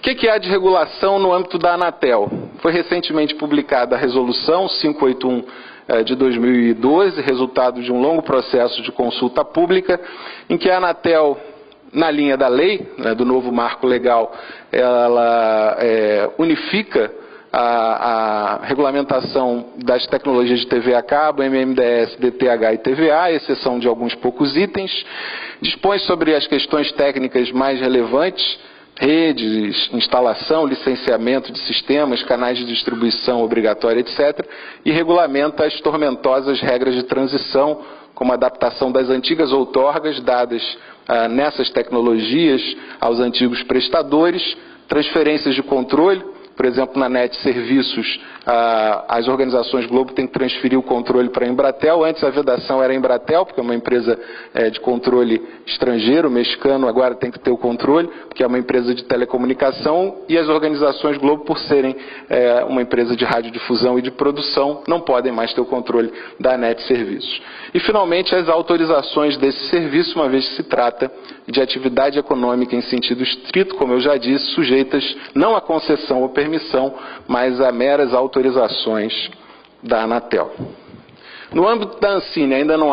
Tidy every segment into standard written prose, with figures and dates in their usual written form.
O que há de regulação no âmbito da Anatel? Foi recentemente publicada a Resolução 581 de 2012, resultado de um longo processo de consulta pública, em que a Anatel, na linha da lei, do novo marco legal, ela unifica a regulamentação das tecnologias de TV a cabo, MMDS, DTH e TVA, à exceção de alguns poucos itens, dispõe sobre as questões técnicas mais relevantes, redes, instalação, licenciamento de sistemas, canais de distribuição obrigatória, etc., e regulamenta as tormentosas regras de transição, como a adaptação das antigas outorgas dadas nessas tecnologias aos antigos prestadores, transferências de controle. Por exemplo, na NET Serviços, as organizações Globo têm que transferir o controle para a Embratel. Antes a vedação era a Embratel, porque é uma empresa de controle estrangeiro, mexicano, agora tem que ter o controle, porque é uma empresa de telecomunicação, e as organizações Globo, por serem uma empresa de radiodifusão e de produção, não podem mais ter o controle da NET Serviços. E, finalmente, as autorizações desse serviço, uma vez que se trata de atividade econômica em sentido estrito, como eu já disse, sujeitas não à concessão ou permissão, mas a meras autorizações da Anatel. No âmbito da Ancine, ainda não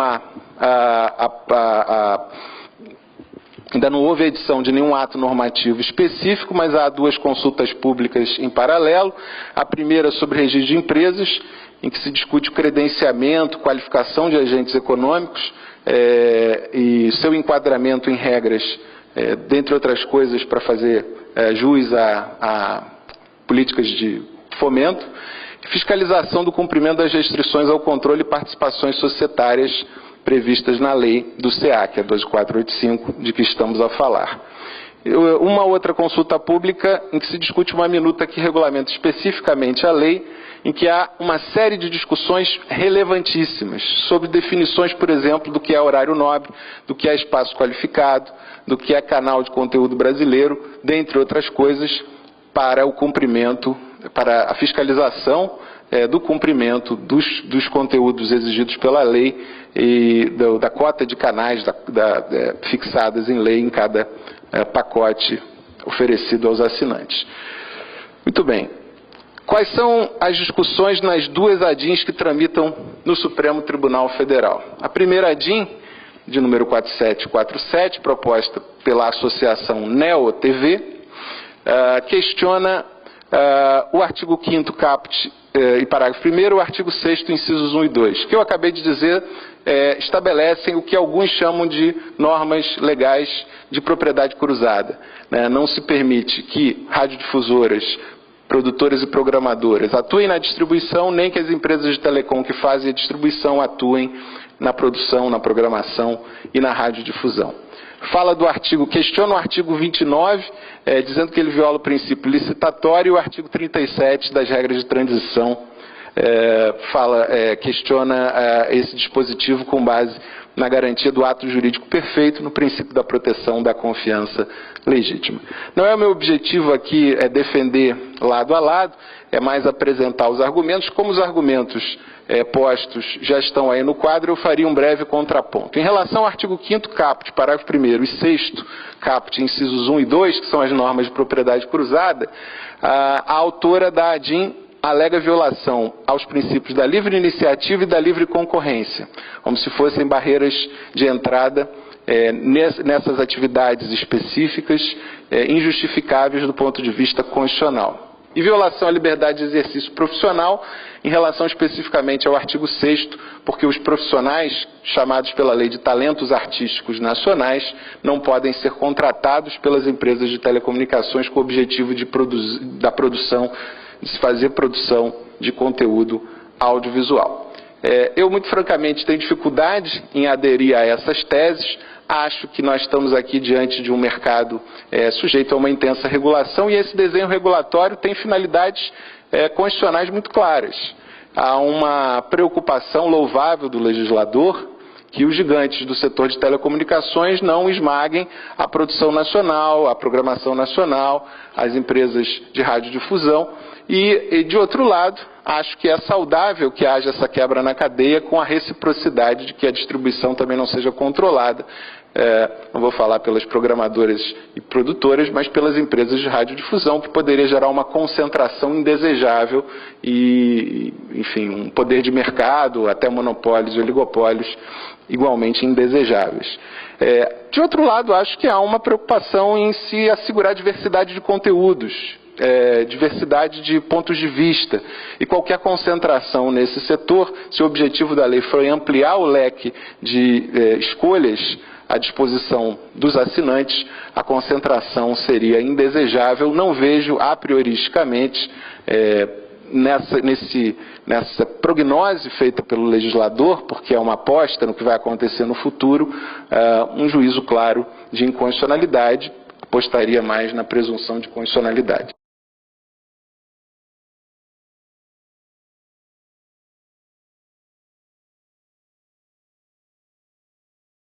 houve edição de nenhum ato normativo específico, mas há duas consultas públicas em paralelo. A primeira sobre registro de empresas, em que se discute o credenciamento, qualificação de agentes econômicos e seu enquadramento em regras, dentre outras coisas, para fazer jus a políticas de fomento, fiscalização do cumprimento das restrições ao controle e participações societárias previstas na lei do SEAC, a 12485, de que estamos a falar. Uma outra consulta pública em que se discute uma minuta que regulamenta especificamente a lei, em que há uma série de discussões relevantíssimas sobre definições, por exemplo, do que é horário nobre, do que é espaço qualificado, do que é canal de conteúdo brasileiro, dentre outras coisas, para o cumprimento, para a fiscalização do cumprimento dos conteúdos exigidos pela lei e da cota de canais fixadas em lei em cada pacote oferecido aos assinantes. Muito bem. Quais são as discussões nas duas ADINs que tramitam no Supremo Tribunal Federal? A primeira ADIN, de número 4747, proposta pela Associação NEO-TV, questiona o artigo 5º caput e parágrafo 1º, o artigo 6º, incisos 1 e 2, que eu acabei de dizer, estabelecem o que alguns chamam de normas legais de propriedade cruzada. Não se permite que radiodifusoras, produtoras e programadoras atuem na distribuição, nem que as empresas de telecom que fazem a distribuição atuem na produção, na programação e na radiodifusão. Questiona o artigo 29, dizendo que ele viola o princípio licitatório, e o artigo 37 das regras de transição questiona esse dispositivo com base na garantia do ato jurídico perfeito, no princípio da proteção da confiança legítima. Não é o meu objetivo aqui defender lado a lado, é mais apresentar os argumentos. Como os argumentos postos já estão aí no quadro, eu faria um breve contraponto. Em relação ao artigo 5º caput, parágrafo 1º, e 6º caput, incisos 1 e 2, que são as normas de propriedade cruzada, a autora da ADIN alega violação aos princípios da livre iniciativa e da livre concorrência, como se fossem barreiras de entrada nessas atividades específicas injustificáveis do ponto de vista constitucional. E violação à liberdade de exercício profissional, em relação especificamente ao artigo 6º, porque os profissionais, chamados pela lei de talentos artísticos nacionais, não podem ser contratados pelas empresas de telecomunicações com o objetivo de se fazer produção de conteúdo audiovisual. Eu, muito francamente, tenho dificuldade em aderir a essas teses. Acho que nós estamos aqui diante de um mercado sujeito a uma intensa regulação, e esse desenho regulatório tem finalidades constitucionais muito claras. Há uma preocupação louvável do legislador que os gigantes do setor de telecomunicações não esmaguem a produção nacional, a programação nacional, as empresas de radiodifusão, E, de outro lado, acho que é saudável que haja essa quebra na cadeia com a reciprocidade de que a distribuição também não seja controlada, não vou falar pelas programadoras e produtoras, mas pelas empresas de radiodifusão, que poderia gerar uma concentração indesejável e, enfim, um poder de mercado, até monopólios e oligopólios igualmente indesejáveis. De outro lado, acho que há uma preocupação em se assegurar diversidade de conteúdos, diversidade de pontos de vista, e qualquer concentração nesse setor, se o objetivo da lei for ampliar o leque de escolhas à disposição dos assinantes, a concentração seria indesejável. Não vejo, a prioristicamente, nessa prognose feita pelo legislador, porque é uma aposta no que vai acontecer no futuro, um juízo claro de inconstitucionalidade, apostaria mais na presunção de constitucionalidade.